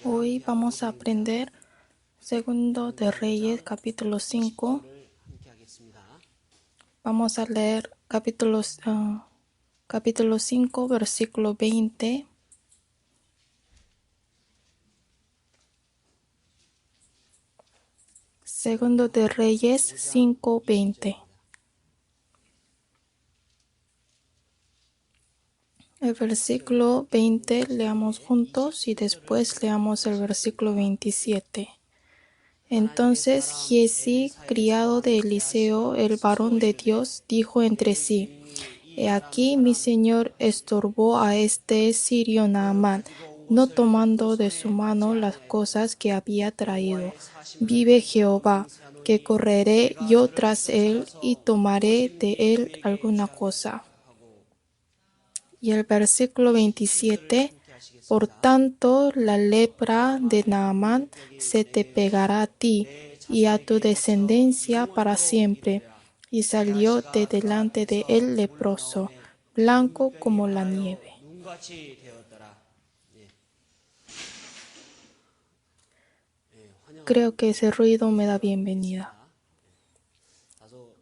Hoy vamos a aprender Segundo de Reyes, capítulo 5. Vamos a leer capítulo 5, versículo 20. Segundo de Reyes 5:20. El versículo 20 leamos juntos y después leamos el versículo 27. Entonces Giezi, criado de Eliseo, el varón de Dios, dijo entre sí: He aquí mi señor estorbó a este sirio Naamán, no tomando de su mano las cosas que había traído. Vive Jehová, que correré yo tras él y tomaré de él alguna cosa. Y el versículo 27, por tanto la lepra de Naamán se te pegará a ti y a tu descendencia para siempre. Y salió de delante de él leproso, blanco como la nieve. Creo que ese ruido me da bienvenida.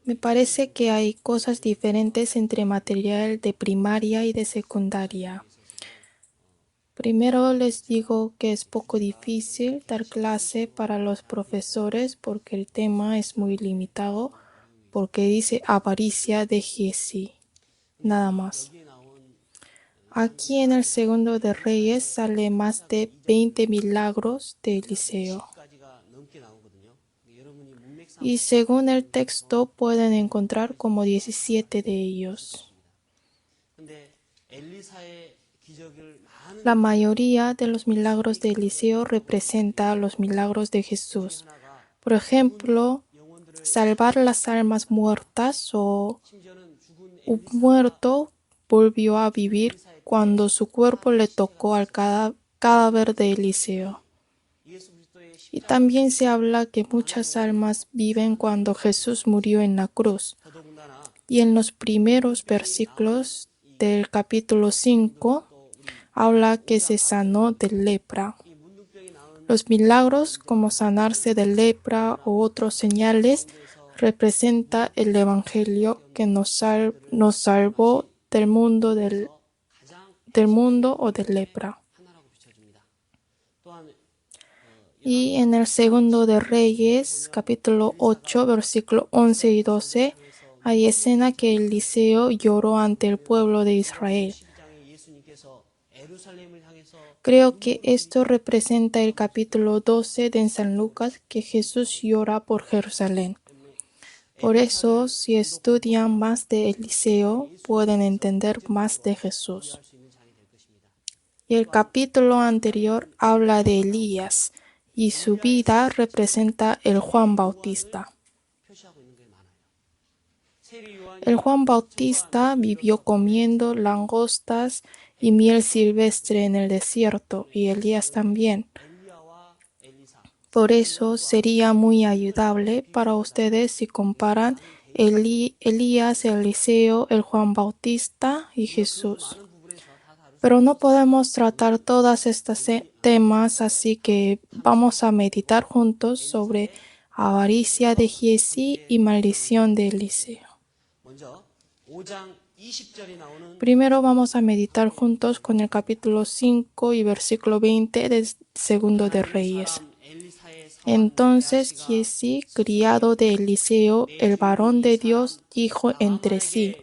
Me parece que hay cosas diferentes entre material de primaria y de secundaria. Primero les digo que es poco difícil dar clase para los profesores porque el tema es muy limitado, porque dice avaricia de Giezi, nada más. Aquí en el Segundo de Reyes sale más de 20 milagros de Eliseo. Y según el texto pueden encontrar como 17 de ellos. La mayoría de los milagros de Eliseo representa los milagros de Jesús. Por ejemplo, salvar las almas muertas o un muerto volvió a vivir cuando su cuerpo le tocó al cadáver de Eliseo. Y también se habla que muchas almas viven cuando Jesús murió en la cruz. Y en los primeros versículos del capítulo 5 habla que se sanó de lepra. Los milagros como sanarse de lepra u otros señales representa el evangelio que nos salvó del mundo o de lepra. Y en el Segundo de Reyes, capítulo 8, versículo 11 y 12, hay escena que Eliseo lloró ante el pueblo de Israel. Creo que esto representa el capítulo 12 de San Lucas, que Jesús llora por Jerusalén. Por eso, si estudian más de Eliseo, pueden entender más de Jesús. Y el capítulo anterior habla de Elías, y su vida representa el Juan Bautista. El Juan Bautista vivió comiendo langostas y miel silvestre en el desierto, y Elías también. Por eso sería muy ayudable para ustedes si comparan Elías, Eliseo, el Juan Bautista y Jesús. Pero no podemos tratar todos estos temas, así que vamos a meditar juntos sobre avaricia de Giezi y maldición de Eliseo. Primero vamos a meditar juntos con el capítulo 5 y versículo 20 del Segundo de Reyes. Entonces Giezi, criado de Eliseo, el varón de Dios, dijo entre sí: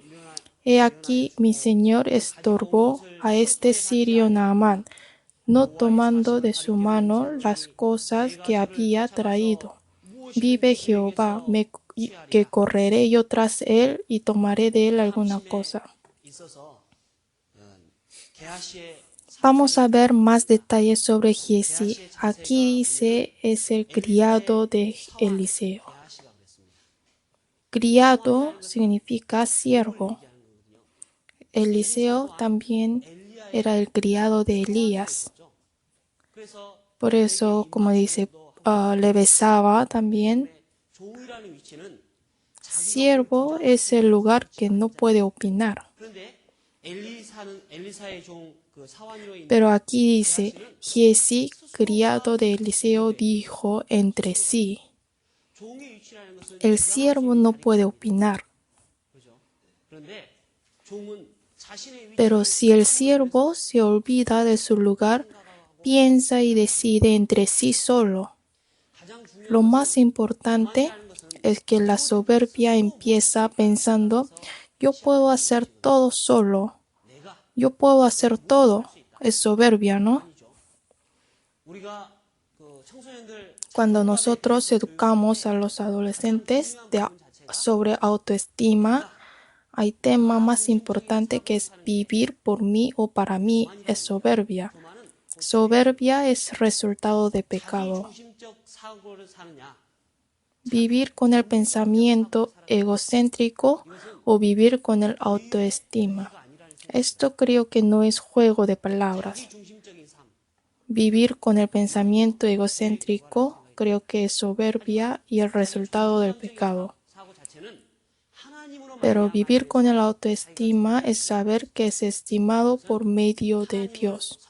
He aquí mi señor estorbó a este sirio Naamán, no tomando de su mano las cosas que había traído. Vive Jehová, que correré yo tras él y tomaré de él alguna cosa. Vamos a ver más detalles sobre Giezi. Aquí dice es el criado de Eliseo. Criado significa siervo. Eliseo también era el criado de Elías. Por eso, como dice, le besaba también. Siervo es el lugar que no puede opinar. Pero aquí dice, Giezi, criado de Eliseo, dijo entre sí. El siervo no puede opinar. Pero si el siervo se olvida de su lugar, piensa y decide entre sí solo. Lo más importante es que la soberbia empieza pensando, yo puedo hacer todo solo. Yo puedo hacer todo. Es soberbia, ¿no? Cuando nosotros educamos a los adolescentes sobre autoestima, hay tema más importante que es vivir por mí o para mí es soberbia. Soberbia es resultado de pecado. Vivir con el pensamiento egocéntrico o vivir con el autoestima. Esto creo que no es juego de palabras. Vivir con el pensamiento egocéntrico creo que es soberbia y el resultado del pecado. Pero vivir con el autoestima es saber que es estimado por medio de Dios.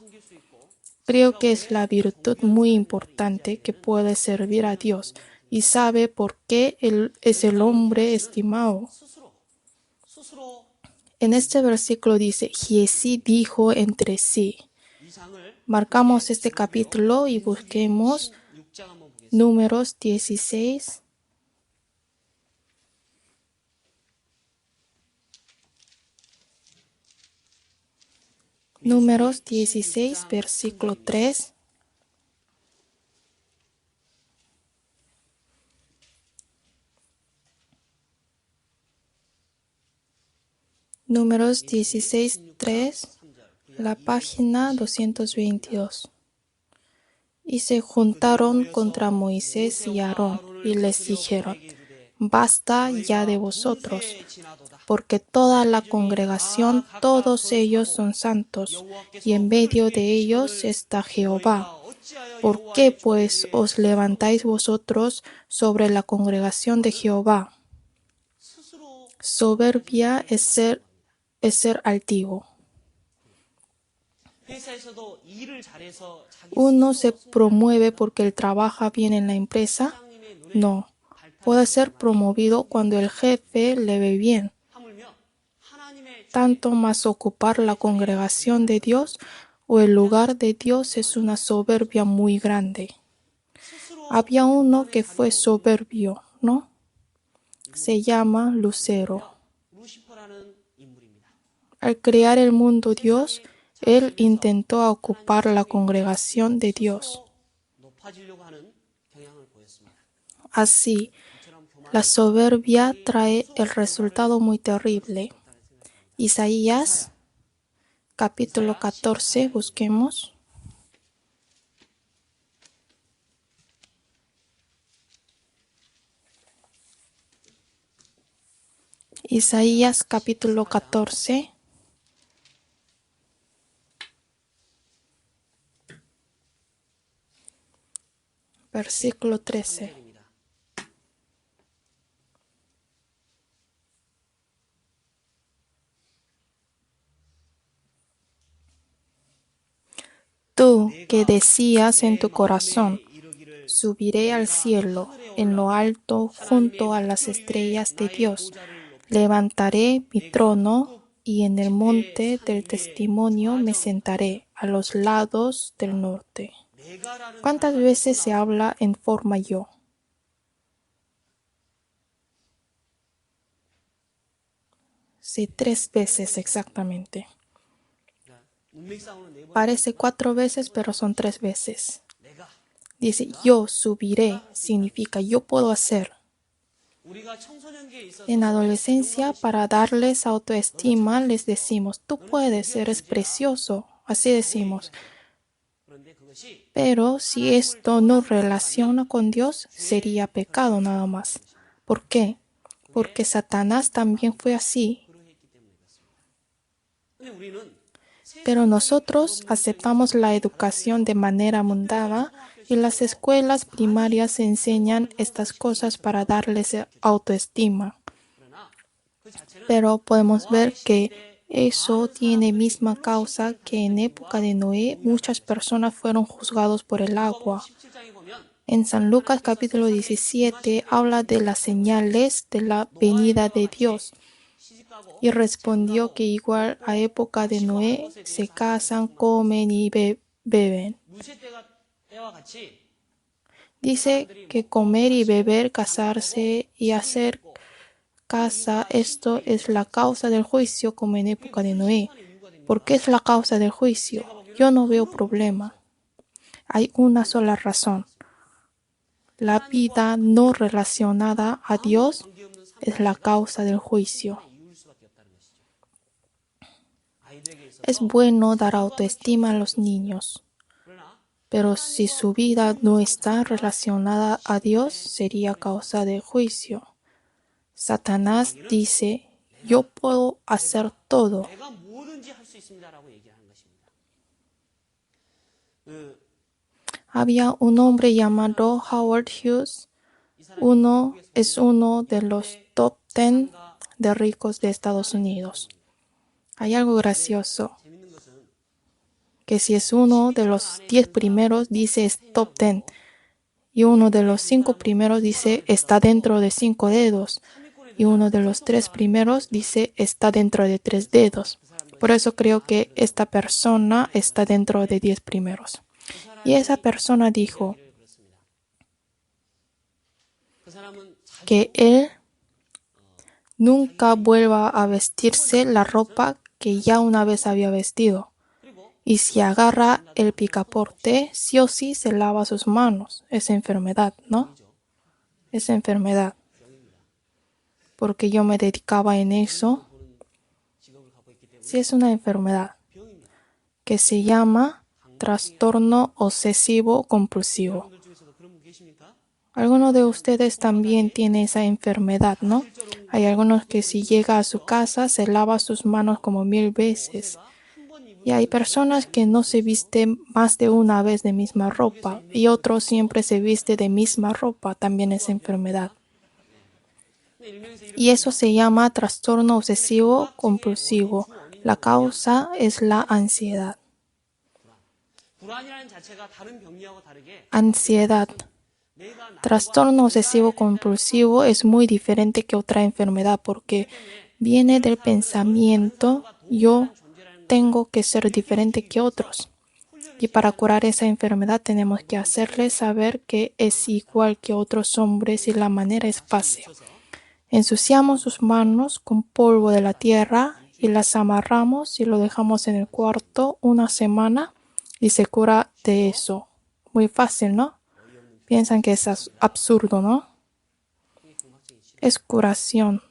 Creo que es la virtud muy importante que puede servir a Dios y sabe por qué Él es el hombre estimado. En este versículo dice, Giezi dijo entre sí. Marcamos este capítulo y busquemos Números 16. Números 16, versículo 3. Números 16, 3, la página 222. Y se juntaron contra Moisés y Aarón y les dijeron, basta ya de vosotros, porque toda la congregación, todos ellos son santos, y en medio de ellos está Jehová. ¿Por qué pues os levantáis vosotros sobre la congregación de Jehová? Soberbia es ser altivo. ¿Uno se promueve porque él trabaja bien en la empresa? No. Puede ser promovido cuando el jefe le ve bien. Tanto más ocupar la congregación de Dios o el lugar de Dios es una soberbia muy grande. Había uno que fue soberbio, ¿no? Se llama Lucero. Al crear el mundo Dios, él intentó ocupar la congregación de Dios. Así, la soberbia trae el resultado muy terrible. Isaías, capítulo 14, busquemos. Isaías, capítulo 14. Versículo 13. Tú que decías en tu corazón, subiré al cielo, en lo alto, junto a las estrellas de Dios. Levantaré mi trono y en el monte del testimonio me sentaré a los lados del norte. ¿Cuántas veces se habla en forma yo? Sí, 3 veces exactamente. Parece 4 veces, pero son 3 veces. Dice, yo subiré, significa yo puedo hacer. En adolescencia, para darles autoestima, les decimos, tú puedes, eres precioso. Así decimos. Pero si esto no relaciona con Dios, sería pecado nada más. ¿Por qué? Porque Satanás también fue así. Pero nosotros aceptamos la educación de manera mundana y las escuelas primarias enseñan estas cosas para darles autoestima. Pero podemos ver que Eso tiene misma causa que en época de Noé muchas personas fueron juzgados por el agua. En San Lucas capítulo 17 habla de las señales de la venida de Dios. Y respondió que igual a época de Noé se casan, comen y beben. Dice que comer y beber, casarse y hacer casa, esto es la causa del juicio como en época de Noé. ¿Por qué es la causa del juicio? Yo no veo problema. Hay una sola razón. La vida no relacionada a Dios es la causa del juicio. Es bueno dar autoestima a los niños, pero si su vida no está relacionada a Dios, sería causa de juicio. Satanás dice, yo puedo hacer todo. Había un hombre llamado Howard Hughes. Es uno de los top 10 de ricos de Estados Unidos. Hay algo gracioso, que si es uno de los 10 primeros, dice es top 10. Y uno de los 5 primeros dice está dentro de 5 dedos. Y uno de los 3 primeros dice está dentro de 3 dedos. Por eso creo que esta persona está dentro de 10 primeros. Y esa persona dijo que él nunca vuelva a vestirse la ropa que ya una vez había vestido. Y si agarra el picaporte, sí o sí se lava sus manos. Es enfermedad, ¿no? Es enfermedad. Porque yo me dedicaba en eso. Sí, es una enfermedad que se llama trastorno obsesivo compulsivo. Algunos de ustedes también tienen esa enfermedad, ¿no? Hay algunos que si llega a su casa se lava sus manos como 1000 veces. Y hay personas que no se visten más de una vez de misma ropa y otros siempre se viste de misma ropa, también es enfermedad. Y eso se llama trastorno obsesivo compulsivo. La causa es la ansiedad. Ansiedad. Trastorno obsesivo compulsivo es muy diferente que otra enfermedad porque viene del pensamiento yo tengo que ser diferente que otros. Y para curar esa enfermedad tenemos que hacerle saber que es igual que otros hombres y la manera es fácil. Ensuciamos sus manos con polvo de la tierra y las amarramos y lo dejamos en el cuarto una semana y se cura de eso. Muy fácil, ¿no? Piensan que es absurdo, ¿no? Es curación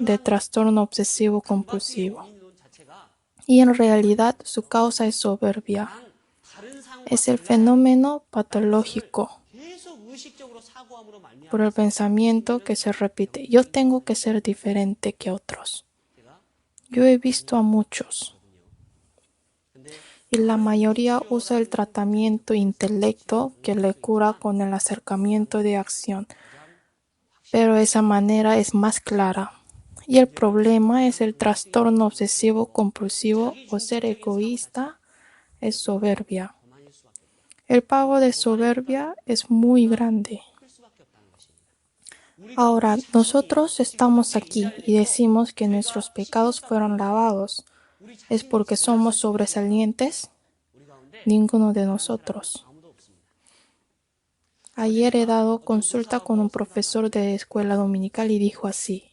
de trastorno obsesivo compulsivo. Y en realidad su causa es soberbia. Es el fenómeno patológico por el pensamiento que se repite. Yo tengo que ser diferente que otros. Yo he visto a muchos. Y la mayoría usa el tratamiento intelecto que le cura con el acercamiento de acción. Pero esa manera es más clara. Y el problema es el trastorno obsesivo compulsivo o ser egoísta es soberbia. El pago de soberbia es muy grande. Ahora, nosotros estamos aquí y decimos que nuestros pecados fueron lavados. ¿Es porque somos sobresalientes? Ninguno de nosotros. Ayer he dado consulta con un profesor de escuela dominical y dijo así,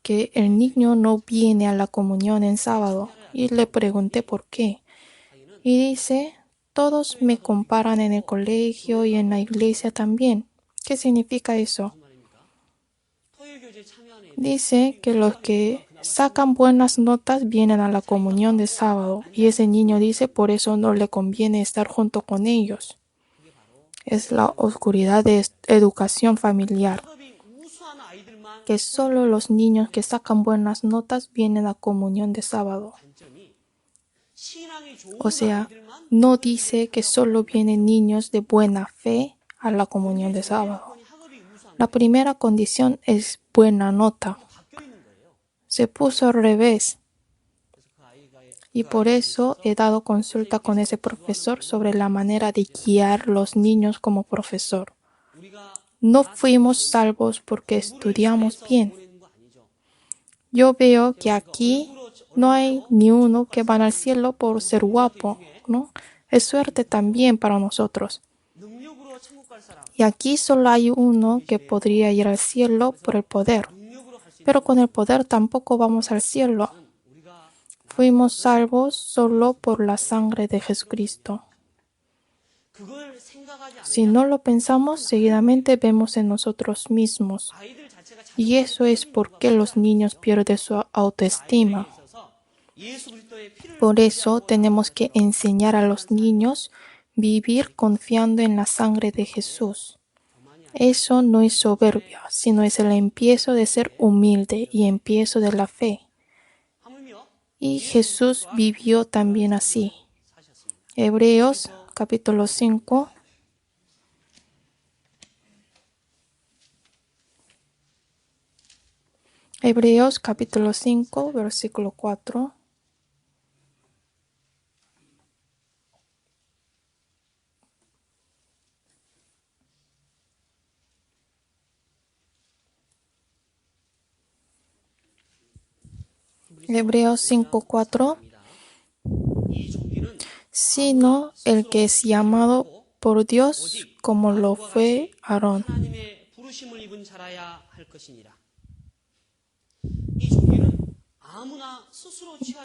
que el niño no viene a la comunión en sábado. Y le pregunté por qué. Y dice, todos me comparan en el colegio y en la iglesia también. ¿Qué significa eso? Dice que los que sacan buenas notas vienen a la comunión de sábado y ese niño dice por eso no le conviene estar junto con ellos. Es la oscuridad de educación familiar, que solo los niños que sacan buenas notas vienen a la comunión de sábado. O sea, no dice que solo vienen niños de buena fe a la comunión de sábado. La primera condición es buena nota. Se puso al revés. Y por eso he dado consulta con ese profesor sobre la manera de guiar los niños como profesor. No fuimos salvos porque estudiamos bien. Yo veo que aquí no hay ni uno que van al cielo por ser guapo, ¿no? Es suerte también para nosotros. Y aquí solo hay uno que podría ir al cielo por el poder. Pero con el poder tampoco vamos al cielo. Fuimos salvos solo por la sangre de Jesucristo. Si no lo pensamos, seguidamente vemos en nosotros mismos. Y eso es porque los niños pierden su autoestima. Por eso tenemos que enseñar a los niños vivir confiando en la sangre de Jesús. Eso no es soberbia, sino es el empiezo de ser humilde y empiezo de la fe. Y Jesús vivió también así. Hebreos capítulo 5. Hebreos capítulo 5, versículo 4. Hebreos 5, 4. Sino el que es llamado por Dios como lo fue Aarón.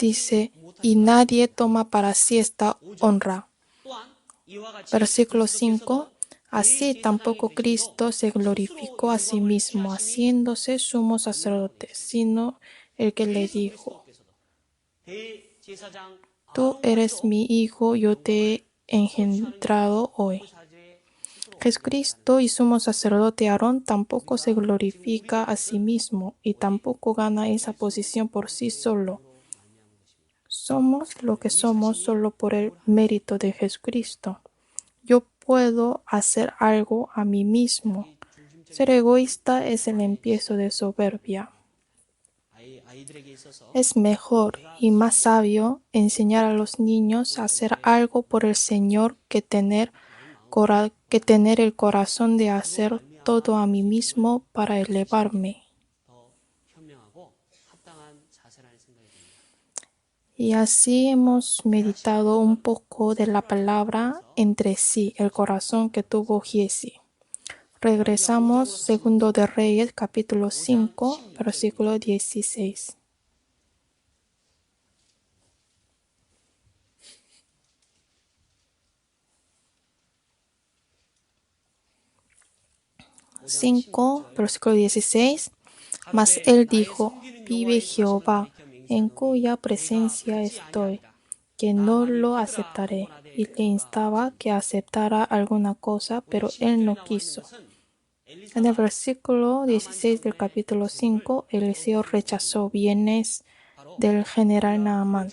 Dice, y nadie toma para sí esta honra. Versículo 5. Así tampoco Cristo se glorificó a sí mismo, haciéndose sumo sacerdote, sino el que le dijo, tú eres mi hijo, yo te he engendrado hoy. Jesucristo y sumo sacerdote Aarón tampoco se glorifica a sí mismo y tampoco gana esa posición por sí solo. Somos lo que somos solo por el mérito de Jesucristo. Yo puedo hacer algo a mí mismo. Ser egoísta es el empiezo de soberbia. Es mejor y más sabio enseñar a los niños a hacer algo por el Señor que tener el corazón de hacer todo a mí mismo para elevarme. Y así hemos meditado un poco de la palabra entre sí, el corazón que tuvo Giesi. Regresamos, segundo de Reyes, capítulo 5, versículo 16. Versículo 16. Mas él dijo, vive Jehová, en cuya presencia estoy, que no lo aceptaré. Y le instaba que aceptara alguna cosa, pero él no quiso. En el versículo 16 del capítulo 5, Eliseo rechazó bienes del general Naamán.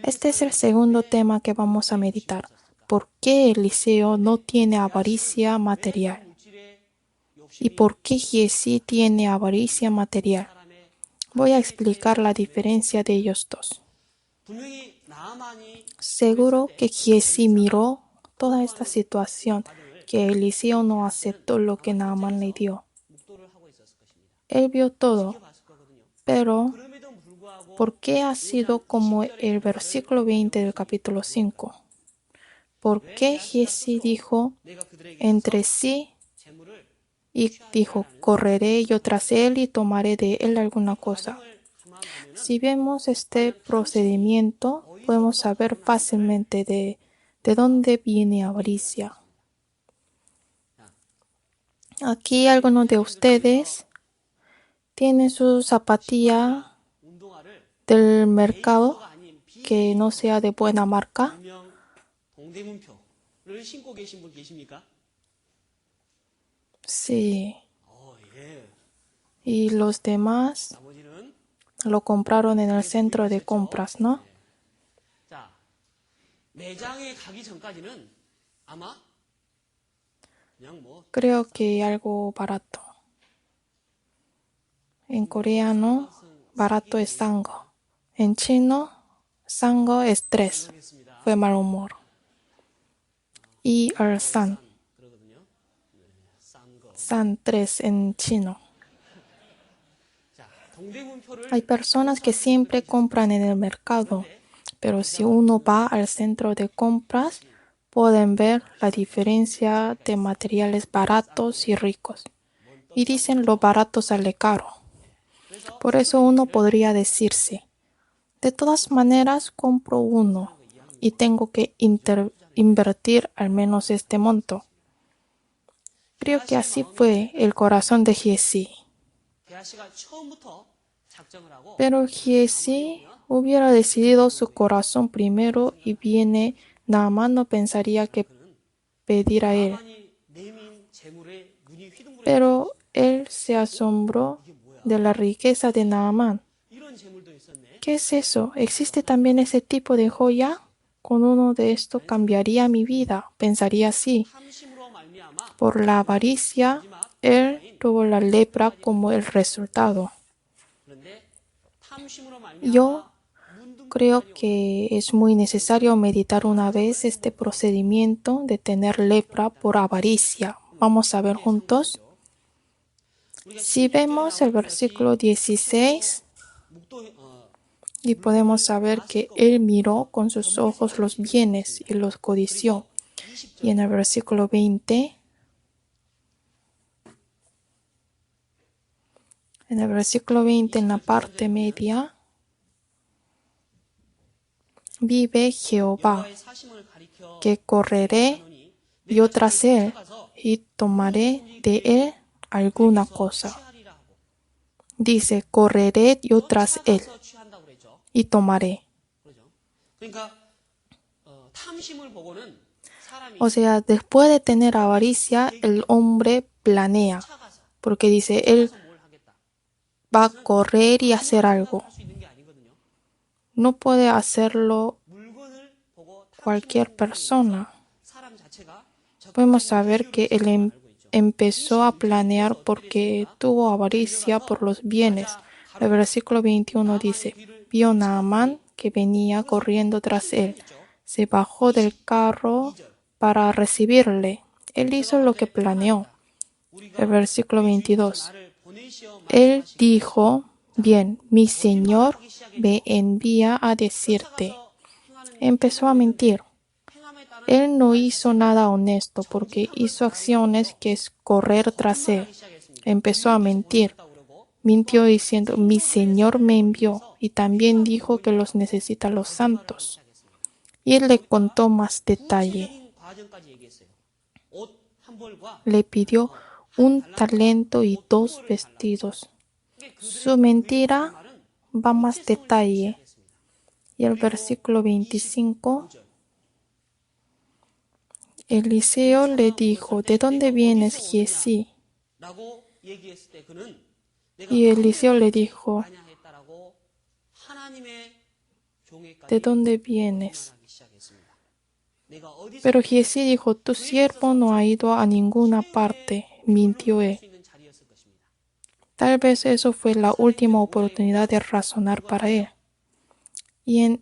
Este es el segundo tema que vamos a meditar. ¿Por qué Eliseo no tiene avaricia material? ¿Y por qué Giesi tiene avaricia material? Voy a explicar la diferencia de ellos dos. Seguro que Giesi miró toda esta situación, que Eliseo no aceptó lo que Naamán le dio. Él vio todo, pero ¿por qué ha sido como el versículo 20 del capítulo 5? ¿Por qué Giesi dijo entre sí y dijo, correré yo tras él y tomaré de él alguna cosa? Si vemos este procedimiento, podemos saber fácilmente de dónde viene avaricia. Aquí algunos de ustedes tienen su zapatilla del mercado que no sea de buena marca. Sí. Y los demás lo compraron en el centro de compras, ¿no? Creo que algo barato. En coreano, barato es sango. En chino, sango es 3, fue mal humor. Y el san 3 en chino. Hay personas que siempre compran en el mercado, pero si uno va al centro de compras, pueden ver la diferencia de materiales baratos y ricos. Y dicen lo barato sale caro. Por eso uno podría decirse, de todas maneras compro uno y tengo que invertir al menos este monto. Creo que así fue el corazón de Giesi. Pero Giesi hubiera decidido su corazón primero y viene Naamán no pensaría que pedir a él. Pero él se asombró de la riqueza de Naamán. ¿Qué es eso? ¿Existe también ese tipo de joya? Con uno de estos cambiaría mi vida, pensaría así. Por la avaricia, él tuvo la lepra como el resultado. Yo creo que es muy necesario meditar una vez este procedimiento de tener lepra por avaricia. Vamos a ver juntos. Si vemos el versículo 16, y podemos saber que él miró con sus ojos los bienes y los codició. Y en el versículo 20, en la parte media, vive Jehová, que correré yo tras él y tomaré de él alguna cosa. Dice, correré yo tras él y tomaré. O sea, después de tener avaricia, el hombre planea, porque dice, él va a correr y hacer algo. No puede hacerlo cualquier persona. Podemos saber que él empezó a planear porque tuvo avaricia por los bienes. El versículo 21 dice, vio Naamán que venía corriendo tras él. Se bajó del carro para recibirle. Él hizo lo que planeó. El versículo 22. Él dijo, bien, mi Señor me envía a decirte. Empezó a mentir. Él no hizo nada honesto porque hizo acciones que es correr tras él. Empezó a mentir. Mintió diciendo, mi Señor me envió, y también dijo que los necesita los santos. Y él le contó más detalle. Le pidió un talento y 2 vestidos. Su mentira va más detalle. Y el versículo 25, Eliseo le dijo, ¿de dónde vienes, Giesi? Y Eliseo le dijo, ¿de dónde vienes? Pero Giesi dijo, tu siervo no ha ido a ninguna parte, mintió él. Tal vez eso fue la última oportunidad de razonar para él. Y en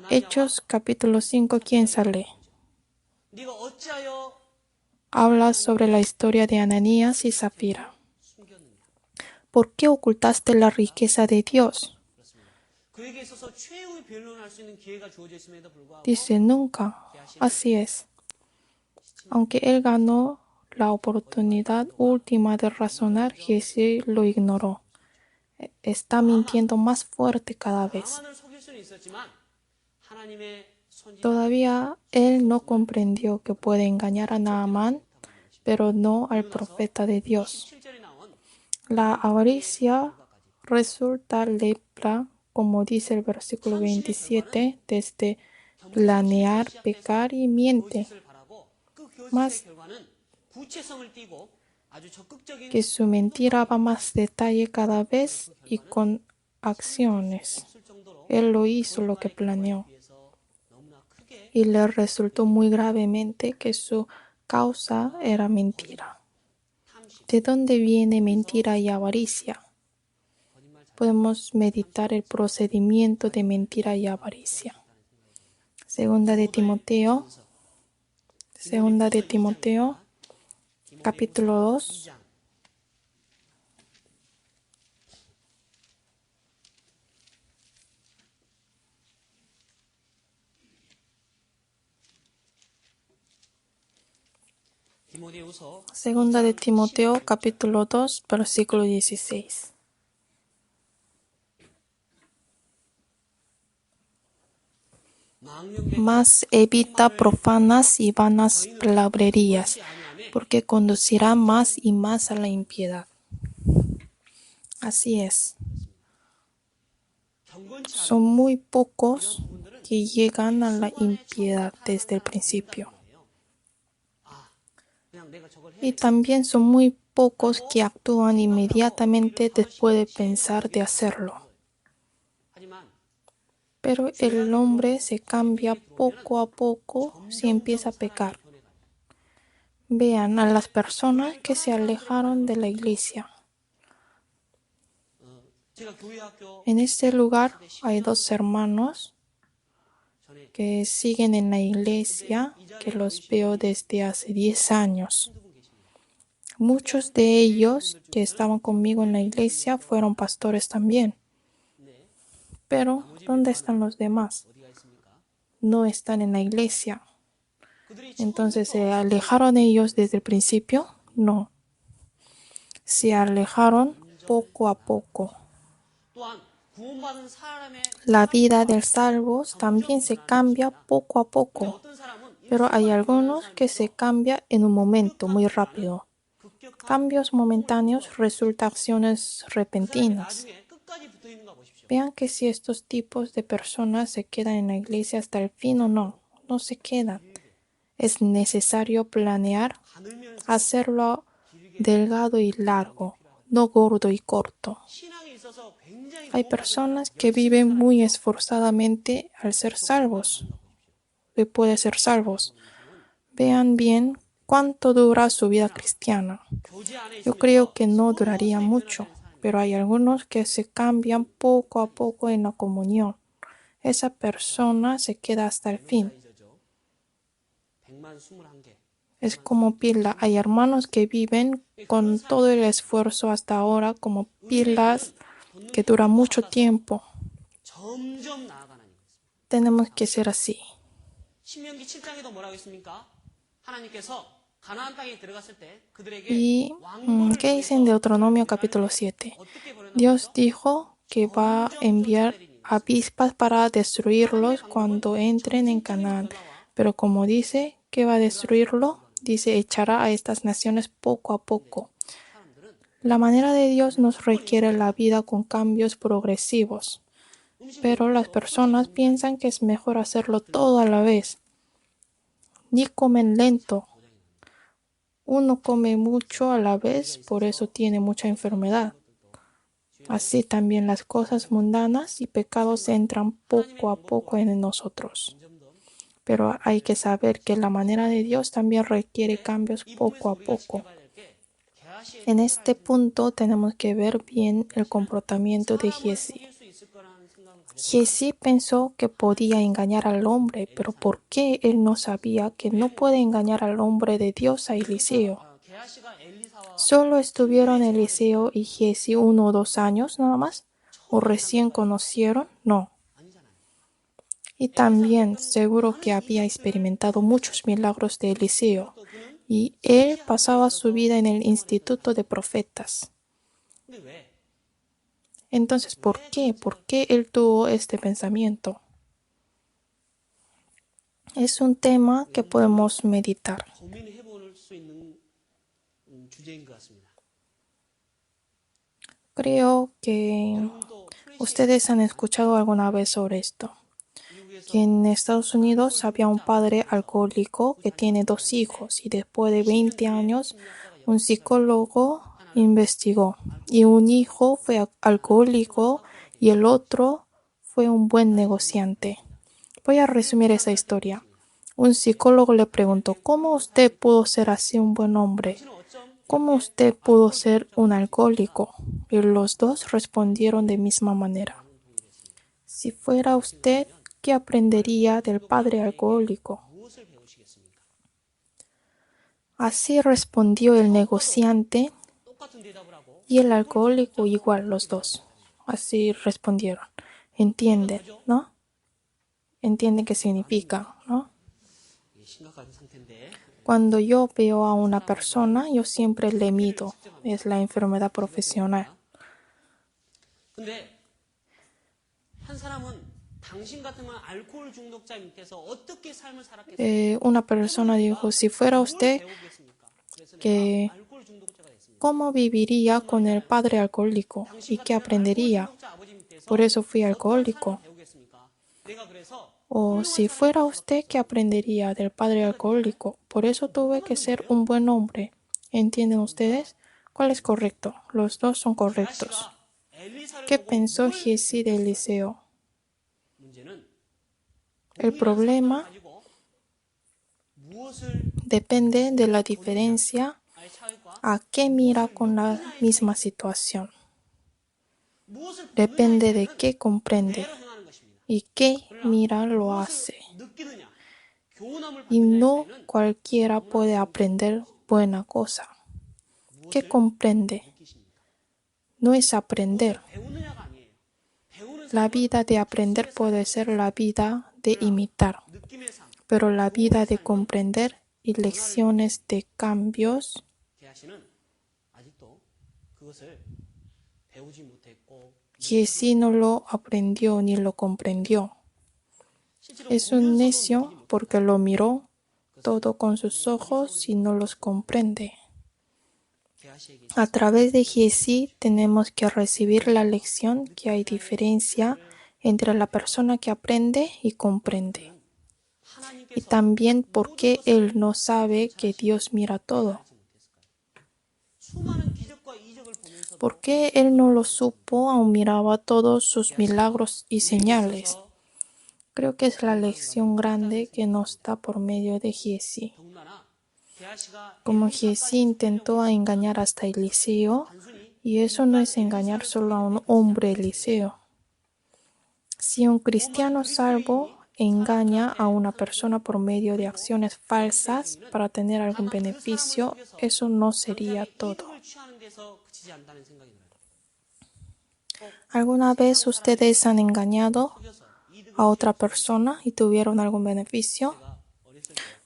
Hechos capítulo 5, ¿quién sale? Habla sobre la historia de Ananías y Zafira. ¿Por qué ocultaste la riqueza de Dios? Dice, nunca. Así es. Aunque él ganó la oportunidad última de razonar, Giesi lo ignoró. Está mintiendo más fuerte cada vez. Todavía él no comprendió que puede engañar a Naamán, pero no al profeta de Dios. La avaricia resulta lepra, como dice el versículo 27, desde planear, pecar y miente. Más que su mentira va más detalle cada vez y con acciones. Él lo hizo lo que planeó. Y le resultó muy gravemente que su causa era mentira. ¿De dónde viene mentira y avaricia? podemos meditar el procedimiento de mentira y avaricia. Segunda de Timoteo, capítulo 2. Segunda de Timoteo, capítulo 2, versículo 16. Mas evita profanas y vanas palabrerías, porque conducirá más y más a la impiedad. Así es. Son muy pocos que llegan a la impiedad desde el principio. Y también son muy pocos que actúan inmediatamente después de pensar de hacerlo. Pero el hombre se cambia poco a poco si empieza a pecar. Vean a las personas que se alejaron de la iglesia. En este lugar hay 2 hermanos que siguen en la iglesia, que los veo desde hace 10 años. Muchos de ellos que estaban conmigo en la iglesia fueron pastores también. Pero, ¿dónde están los demás? No están en la iglesia. Entonces, ¿se alejaron ellos desde el principio? No. Se alejaron poco a poco. La vida de los salvos también se cambia poco a poco, pero hay algunos que se cambian en un momento muy rápido. Cambios momentáneos resultan acciones repentinas. Vean que si estos tipos de personas se quedan en la iglesia hasta el fin o no, no se quedan. Es necesario planear, hacerlo delgado y largo, no gordo y corto. Hay personas que viven muy esforzadamente al ser salvos. Después de ser salvos, vean bien cuánto dura su vida cristiana. Yo creo que no duraría mucho, pero hay algunos que se cambian poco a poco en la comunión. Esa persona se queda hasta el fin. Es como pila. Hay hermanos que viven con todo el esfuerzo hasta ahora como pilas que duran mucho tiempo. Tenemos que ser así. ¿Y qué dicen de Deuteronomio capítulo 7? Dios dijo que va a enviar avispas para destruirlos cuando entren en Canaán. Pero como dice que va a destruirlo, dice echará a estas naciones poco a poco. La manera de Dios nos requiere la vida con cambios progresivos. Pero las personas piensan que es mejor hacerlo todo a la vez. Ni comen lento. Uno come mucho a la vez, por eso tiene mucha enfermedad. Así también las cosas mundanas y pecados entran poco a poco en nosotros. Pero hay que saber que la manera de Dios también requiere cambios poco a poco. En este punto tenemos que ver bien el comportamiento de Giezi. Giezi pensó que podía engañar al hombre, pero ¿por qué él no sabía que no puede engañar al hombre de Dios a Eliseo? ¿Solo estuvieron Eliseo y Giezi 1 o 2 años nada más? ¿O recién conocieron? No. Y también seguro que había experimentado muchos milagros de Eliseo, y él pasaba su vida en el instituto de profetas. Entonces, ¿por qué? ¿Por qué él tuvo este pensamiento? Es un tema que podemos meditar. Creo que ustedes han escuchado alguna vez sobre esto. Que en Estados Unidos había un padre alcohólico que tiene 2 hijos y después de 20 años un psicólogo investigó y un hijo fue alcohólico y el otro fue un buen negociante. Voy a resumir esa historia. Un psicólogo le preguntó, ¿cómo usted pudo ser así un buen hombre? ¿cómo usted pudo ser un alcohólico? Y los dos respondieron de misma manera. Si fuera usted, ¿qué aprendería del padre alcohólico? Así respondió el negociante y el alcohólico igual, los dos. Así respondieron. ¿Entienden, no? ¿Entienden qué significa, no? Cuando yo veo a una persona, yo siempre le mido. Es la enfermedad profesional. Una persona dijo, si fuera usted, ¿cómo viviría con el padre alcohólico? ¿Y qué aprendería? Por eso fui alcohólico. O si fuera usted, ¿qué aprendería del padre alcohólico? Por eso tuve que ser un buen hombre. ¿Entienden ustedes? ¿Cuál es correcto? Los dos son correctos. ¿Qué pensó Giesi de Eliseo? El problema depende de la diferencia a qué mira con la misma situación. Depende de qué comprende y qué mira lo hace. Y no cualquiera puede aprender buena cosa. ¿Qué comprende? No es aprender. La vida de aprender puede ser la vida de imitar, pero la vida de comprender y lecciones de cambios Giesi no lo aprendió ni lo comprendió. Es un necio porque lo miró todo con sus ojos y no los comprende. A través de Giesi tenemos que recibir la lección que hay diferencia entre la persona que aprende y comprende. Y también porque él no sabe que Dios mira todo. ¿Por qué él no lo supo aún miraba todos sus milagros y señales? Creo que es la lección grande que nos da por medio de Giesi. Como Giesi intentó engañar hasta Eliseo, y eso no es engañar solo a un hombre Eliseo. Si un cristiano salvo engaña a una persona por medio de acciones falsas para tener algún beneficio, eso no sería todo. ¿Alguna vez ustedes han engañado a otra persona y tuvieron algún beneficio?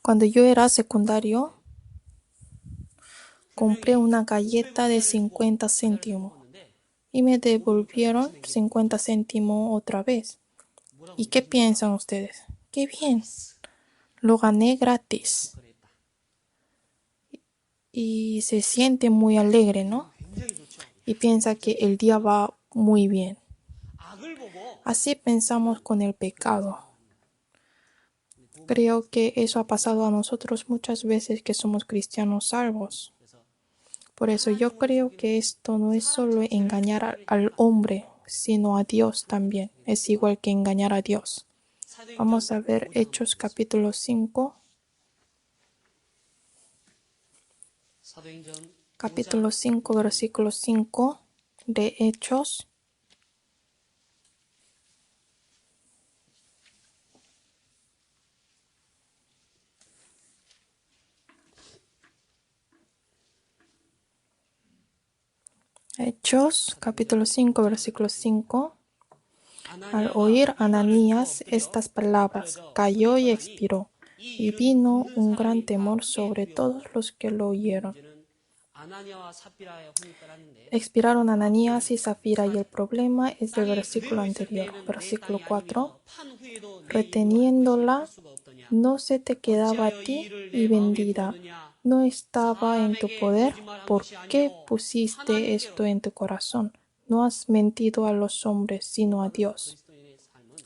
Cuando yo era secundario, compré una galleta de 50 céntimos y me devolvieron 50 céntimos otra vez. ¿Y qué piensan ustedes? ¡Qué bien! Lo gané gratis. Y se siente muy alegre, ¿no? Y piensa que el día va muy bien. Así pensamos con el pecado. Creo que eso ha pasado a nosotros muchas veces que somos cristianos salvos. Por eso yo creo que esto no es solo engañar al hombre, sino a Dios también. Es igual que engañar a Dios. Vamos a ver Hechos capítulo 5. Capítulo 5, versículo 5 de Hechos. Hechos, capítulo 5, versículo 5. Al oír Ananías estas palabras, cayó y expiró, y vino un gran temor sobre todos los que lo oyeron. Expiraron Ananías y Zafira, y el problema es del versículo anterior, versículo 4. Reteniéndola, no se te quedaba a ti y vendida, no estaba en tu poder. ¿Por qué pusiste esto en tu corazón? No has mentido a los hombres, sino a Dios.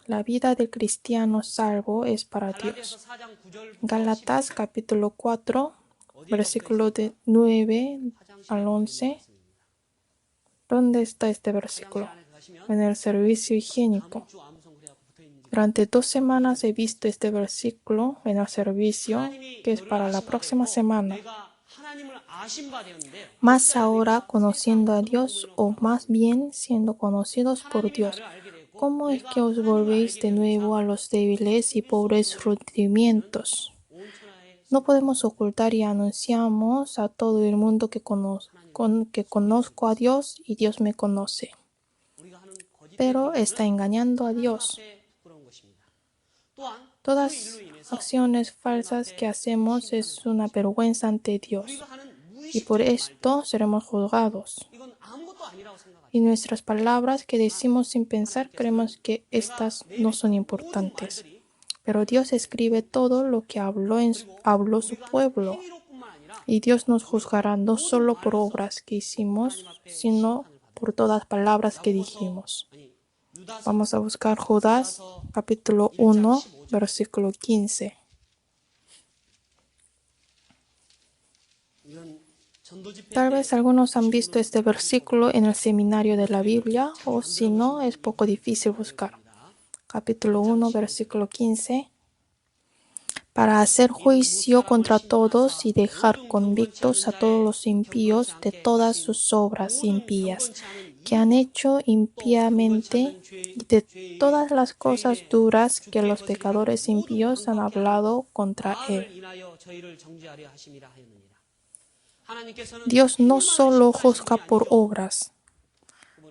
La vida del cristiano salvo es para Dios. Gálatas capítulo 4, versículo de 9 al 11. ¿Dónde está este versículo? En el servicio higiénico. Durante 2 semanas he visto este versículo en el servicio, que es para la próxima semana. Más ahora conociendo a Dios, o más bien siendo conocidos por Dios, ¿cómo es que os volvéis de nuevo a los débiles y pobres rudimientos? No podemos ocultar y anunciamos a todo el mundo que conozco a Dios y Dios me conoce. Pero está engañando a Dios. Todas acciones falsas que hacemos es una vergüenza ante Dios, y por esto seremos juzgados. Y nuestras palabras que decimos sin pensar creemos que estas no son importantes. Pero Dios escribe todo lo que habló su pueblo. Y Dios nos juzgará no solo por obras que hicimos, sino por todas palabras que dijimos. Vamos a buscar Judas, capítulo 1, versículo 15. Tal vez algunos han visto este versículo en el seminario de la Biblia, o si no, es poco difícil buscar. Capítulo 1, versículo 15. Para hacer juicio contra todos y dejar convictos a todos los impíos de todas sus obras impías que han hecho impíamente y de todas las cosas duras que los pecadores impíos han hablado contra él. Dios no solo juzga por obras.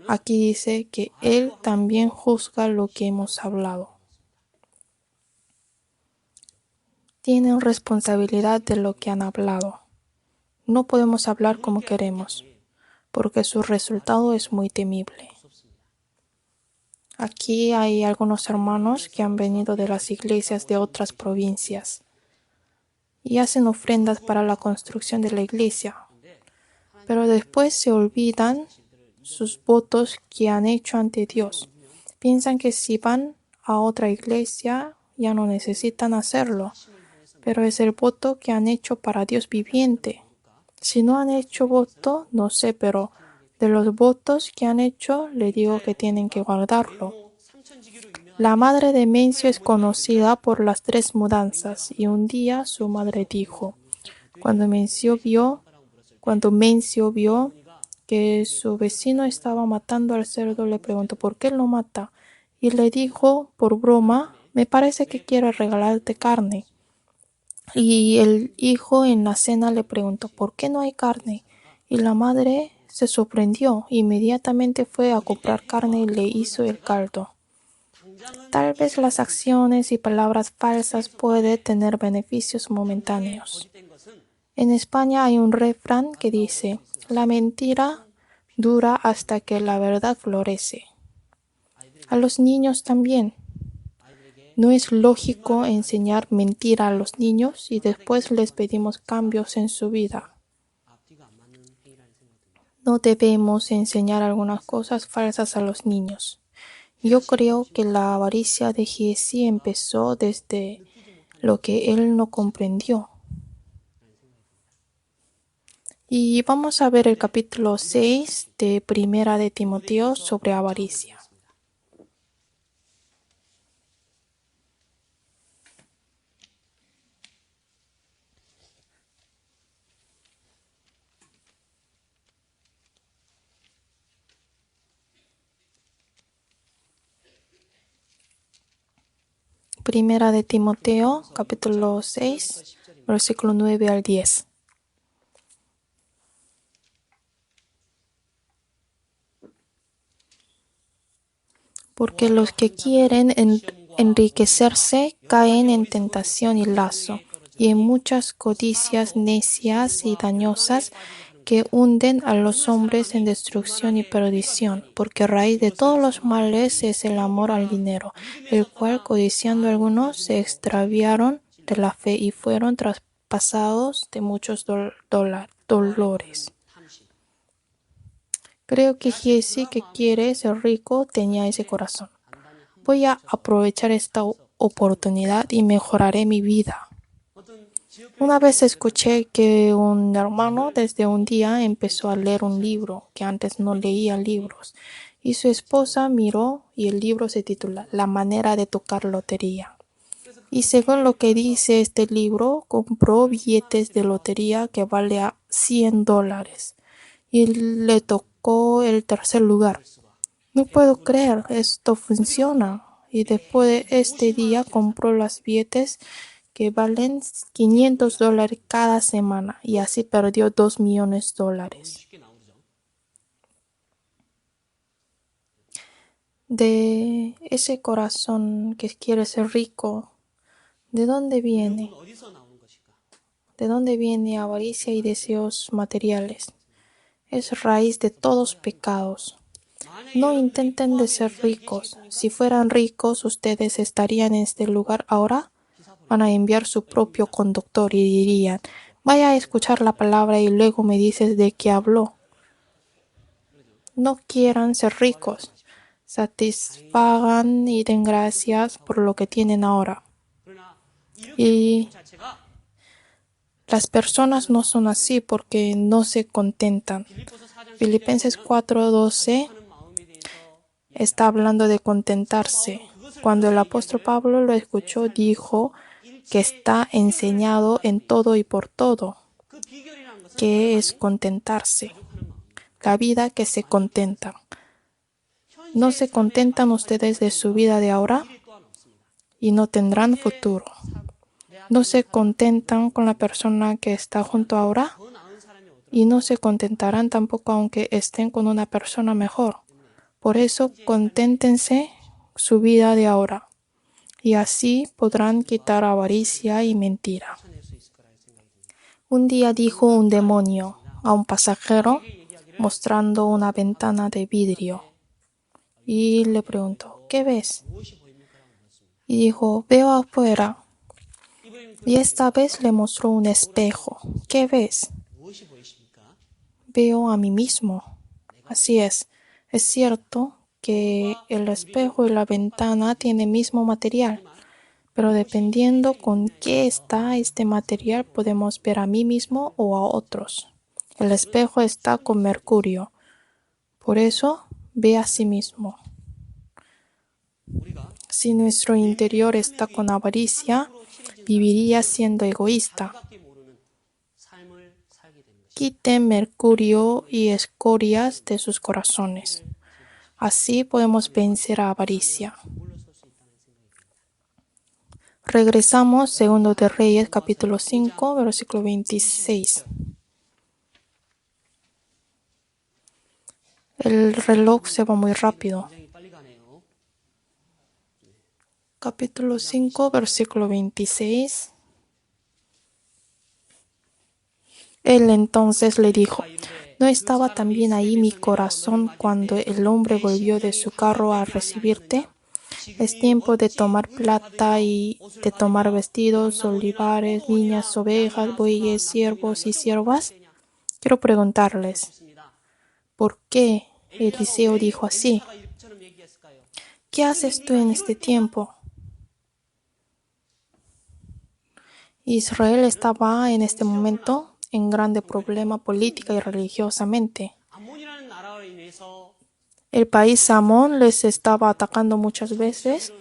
Aquí dice que Él también juzga lo que hemos hablado. Tienen responsabilidad de lo que han hablado. No podemos hablar como queremos, porque su resultado es muy temible. Aquí hay algunos hermanos que han venido de las iglesias de otras provincias y hacen ofrendas para la construcción de la iglesia, pero después se olvidan sus votos que han hecho ante Dios. Piensan que si van a otra iglesia ya no necesitan hacerlo, pero es el voto que han hecho para Dios viviente. Si no han hecho voto, no sé, pero de los votos que han hecho, le digo que tienen que guardarlo. La madre de Mencio es conocida por las 3 mudanzas, y un día su madre dijo, cuando Mencio vio que su vecino estaba matando al cerdo, le preguntó ¿por qué lo mata? Y le dijo, por broma, me parece que quiere regalarte carne. Y el hijo en la cena le preguntó ¿por qué no hay carne? Y la madre se sorprendió. Inmediatamente fue a comprar carne y le hizo el caldo. Tal vez las acciones y palabras falsas pueden tener beneficios momentáneos. En España hay un refrán que dice, la mentira dura hasta que la verdad florece. A los niños también. No es lógico enseñar mentira a los niños y después les pedimos cambios en su vida. No debemos enseñar algunas cosas falsas a los niños. Yo creo que la avaricia de Giesi empezó desde lo que él no comprendió. Y vamos a ver el capítulo 6 de Primera de Timoteo sobre avaricia. Primera de Timoteo, capítulo 6, versículo 9 al 10. Porque los que quieren enriquecerse caen en tentación y lazo, y en muchas codicias necias y dañosas que hunden a los hombres en destrucción y perdición, porque raíz de todos los males es el amor al dinero, el cual codiciando algunos se extraviaron de la fe y fueron traspasados de muchos dolores. Creo que Giesi, que quiere ser rico, tenía ese corazón. Voy a aprovechar esta oportunidad y mejoraré mi vida. Una vez escuché que un hermano desde un día empezó a leer un libro, que antes no leía libros, y su esposa miró y el libro se titula La manera de tocar lotería. Y según lo que dice este libro, compró billetes de lotería que vale a $100 y le tocó el tercer lugar. No puedo creer, esto funciona. Y después de este día compró las billetes que valen $500 cada semana y así perdió $2 millones. De ese corazón que quiere ser rico, ¿de dónde viene? ¿De dónde viene avaricia y deseos materiales? Es raíz de todos pecados. No intenten de ser ricos. Si fueran ricos, ustedes estarían en este lugar ahora. Van a enviar su propio conductor y dirían: vaya a escuchar la palabra y luego me dices de qué habló. No quieran ser ricos. Satisfagan y den gracias por lo que tienen ahora. Y las personas no son así porque no se contentan. Filipenses 4:12 está hablando de contentarse. Cuando el apóstol Pablo lo escuchó, dijo que está enseñado en todo y por todo. ¿Qué es contentarse? La vida que se contenta. ¿No se contentan ustedes de su vida de ahora? Y no tendrán futuro. ¿No se contentan con la persona que está junto ahora? Y no se contentarán tampoco aunque estén con una persona mejor. Por eso, conténtense su vida de ahora. Y así podrán quitar avaricia y mentira. Un día dijo un demonio a un pasajero mostrando una ventana de vidrio. Y le preguntó: ¿qué ves? Y dijo: veo afuera. Y esta vez le mostró un espejo. ¿Qué ves? Veo a mí mismo. Así es. Es cierto que el espejo y la ventana tienen el mismo material, pero dependiendo con qué está este material, podemos ver a mí mismo o a otros. El espejo está con mercurio. Por eso, ve a sí mismo. Si nuestro interior está con avaricia, viviría siendo egoísta. Quiten mercurio y escorias de sus corazones. Así podemos vencer a avaricia. Regresamos, segundo de Reyes, capítulo 5, versículo 26. El reloj se va muy rápido. Capítulo 5, versículo 26. Él entonces le dijo: ¿no estaba también ahí mi corazón cuando el hombre volvió de su carro a recibirte? Es tiempo de tomar plata y de tomar vestidos, olivares, viñas, ovejas, bueyes, siervos y siervas. Quiero preguntarles, ¿por qué Eliseo dijo así? ¿Qué haces tú en este tiempo? Israel estaba en este momento en grande problema política y religiosamente. El país Amón les estaba atacando muchas veces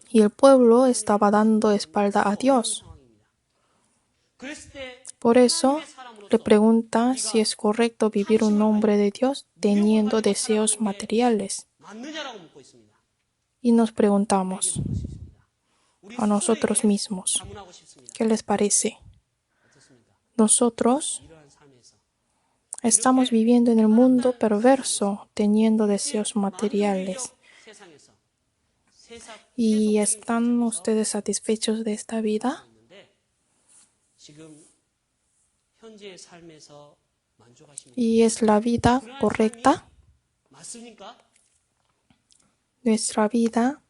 y el pueblo estaba dando espalda a Dios. Por eso le pregunta si es correcto vivir un hombre de Dios teniendo deseos materiales. Y nos preguntamos a nosotros mismos, ¿qué les parece? Nosotros estamos viviendo en el mundo perverso, teniendo deseos materiales. ¿Y están ustedes satisfechos de esta vida? ¿Y es la vida correcta? Nuestra vida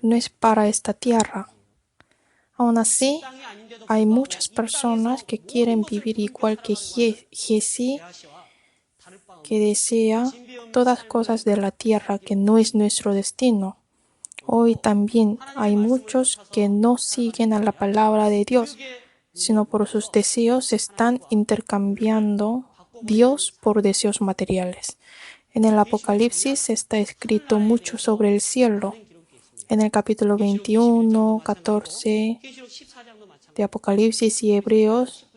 no es para esta tierra. Aún así, hay muchas personas que quieren vivir igual que Giesi, que desea todas cosas de la tierra, que no es nuestro destino. Hoy también hay muchos que no siguen a la palabra de Dios, sino por sus deseos están intercambiando Dios por deseos materiales. En el Apocalipsis está escrito mucho sobre el cielo. En el capítulo 21, 14 de Apocalipsis y Hebreos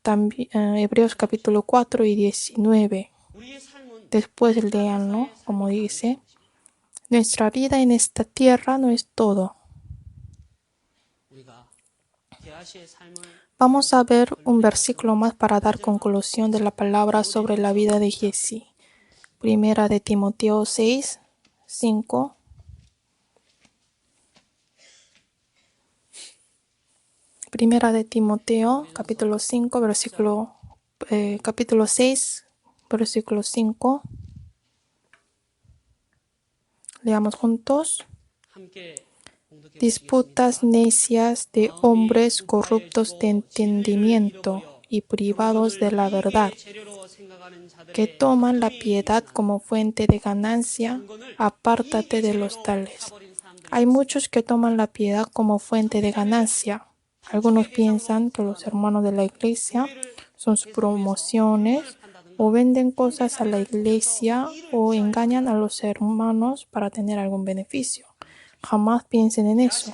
también Hebreos capítulo 4 y 19. Después léanlo, como dice: nuestra vida en esta tierra no es todo. Vamos a ver un versículo más para dar conclusión de la palabra sobre la vida de Giesi. Primera de Timoteo 6, 5. Primera de Timoteo, capítulo 5, capítulo 6, versículo 5. Leamos juntos. Disputas necias de hombres corruptos de entendimiento y privados de la verdad, que toman la piedad como fuente de ganancia. Apártate de los tales. Hay muchos que toman la piedad como fuente de ganancia. Algunos piensan que los hermanos de la iglesia son sus promociones, o venden cosas a la iglesia, o engañan a los hermanos para tener algún beneficio. Jamás piensen en eso.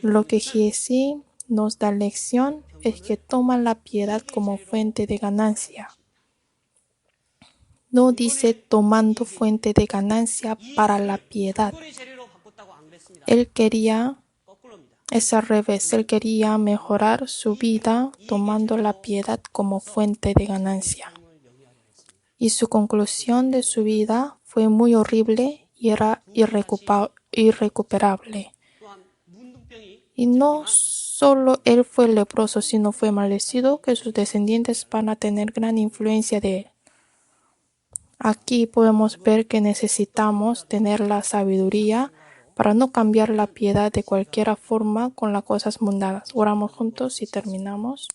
Lo que Giesi nos da lección es que toman la piedad como fuente de ganancia. No dice tomando fuente de ganancia para la piedad. Es al revés. Él quería mejorar su vida tomando la piedad como fuente de ganancia. Y su conclusión de su vida fue muy horrible y era irrecuperable. Y no solo él fue leproso, sino fue maldecido, que sus descendientes van a tener gran influencia de él. Aquí podemos ver que necesitamos tener la sabiduría para no cambiar la piedad de cualquier forma con las cosas mundanas. Oramos juntos y terminamos.